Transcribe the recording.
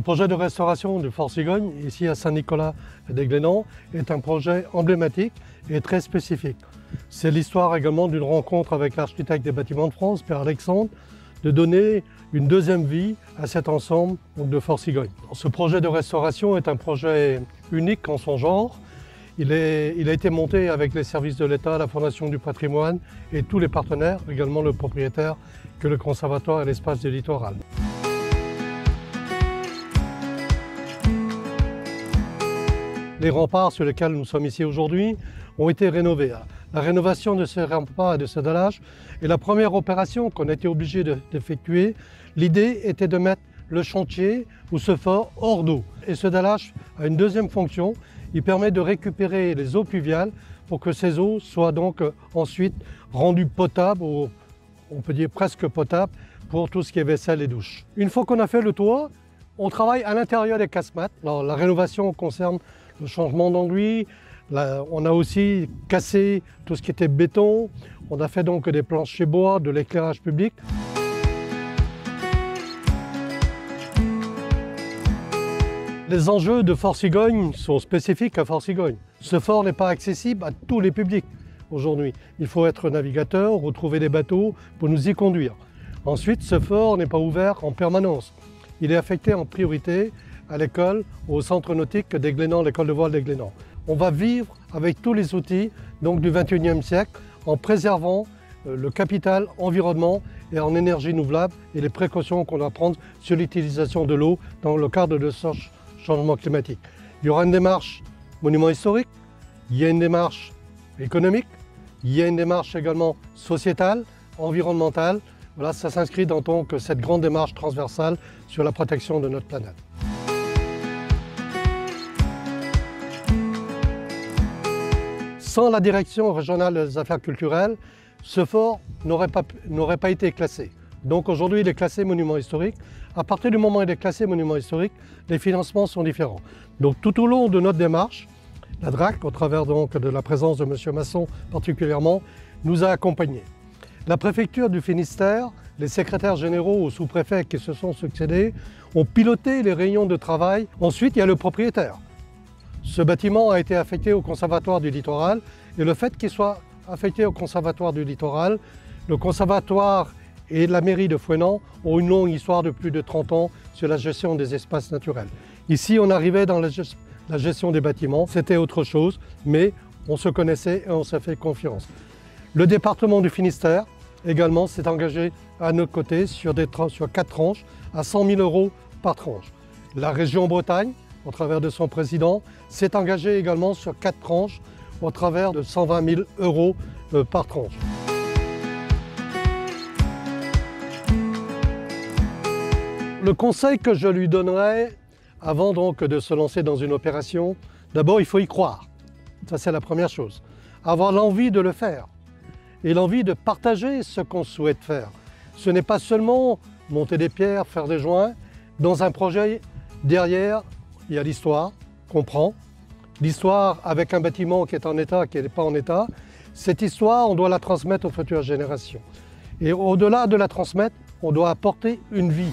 projet de restauration du Fort Cigogne, ici à Saint-Nicolas-des-Glénans, est un projet emblématique et très spécifique. C'est l'histoire également d'une rencontre avec l'architecte des bâtiments de France, Père Alexandre, de donner une deuxième vie à cet ensemble de Fort Cigogne. Ce projet de restauration est un projet unique en son genre. Il a été monté avec les services de l'État, la Fondation du patrimoine et tous les partenaires, également le propriétaire que le Conservatoire et l'Espace du Littoral. Les remparts sur lesquels nous sommes ici aujourd'hui ont été rénovés. La rénovation de ces remparts et de ce dallage est la première opération qu'on a été obligé d'effectuer. L'idée était de mettre le chantier ou ce fort hors d'eau. Et ce dallage a une deuxième fonction. Il permet de récupérer les eaux pluviales pour que ces eaux soient donc ensuite rendues potables, ou on peut dire presque potables, pour tout ce qui est vaisselle et douche. Une fois qu'on a fait le toit, on travaille à l'intérieur des casemates. Alors, la rénovation concerne le changement d'enduit. On a aussi cassé tout ce qui était béton. On a fait donc des planchers bois, de l'éclairage public. Les enjeux de Fort Cigogne sont spécifiques à Fort Cigogne. Ce fort n'est pas accessible à tous les publics aujourd'hui. Il faut être navigateur, retrouver des bateaux pour nous y conduire. Ensuite, ce fort n'est pas ouvert en permanence. Il est affecté en priorité à l'école, au centre nautique des Glénans, l'école de voile des Glénans. On va vivre avec tous les outils donc, du XXIe siècle en préservant le capital environnement et en énergie renouvelable et les précautions qu'on doit prendre sur l'utilisation de l'eau dans le cadre de ce changement climatique. Il y aura une démarche monument historique, il y a une démarche économique, il y a une démarche également sociétale, environnementale. Voilà, ça s'inscrit dans donc cette grande démarche transversale sur la protection de notre planète. Sans la direction régionale des affaires culturelles, ce fort n'aurait pas été classé. Donc aujourd'hui, il est classé monument historique. À partir du moment où il est classé monument historique, les financements sont différents. Donc tout au long de notre démarche, la DRAC, au travers donc de la présence de M. Masson particulièrement, nous a accompagnés. La préfecture du Finistère, les secrétaires généraux ou sous-préfets qui se sont succédés ont piloté les réunions de travail. Ensuite, il y a le propriétaire. Ce bâtiment a été affecté au Conservatoire du Littoral et le fait qu'il soit affecté au Conservatoire du Littoral, le Conservatoire et la mairie de Fouesnant ont une longue histoire de plus de 30 ans sur la gestion des espaces naturels. Ici, on arrivait dans la gestion des bâtiments, c'était autre chose, mais on se connaissait et on s'est fait confiance. Le département du Finistère également s'est engagé à notre côté sur 4 tranches à 100 000 € par tranche. La région Bretagne, au travers de son président, s'est engagée également sur 4 tranches au travers de 120 000 € par tranche. Le conseil que je lui donnerais avant donc de se lancer dans une opération, d'abord il faut y croire. Ça c'est la première chose. Avoir l'envie de le faire et l'envie de partager ce qu'on souhaite faire. Ce n'est pas seulement monter des pierres, faire des joints. Dans un projet, derrière, il y a l'histoire qu'on prend. L'histoire avec un bâtiment qui est en état, qui n'est pas en état. Cette histoire, on doit la transmettre aux futures générations. Et au-delà de la transmettre, on doit apporter une vie.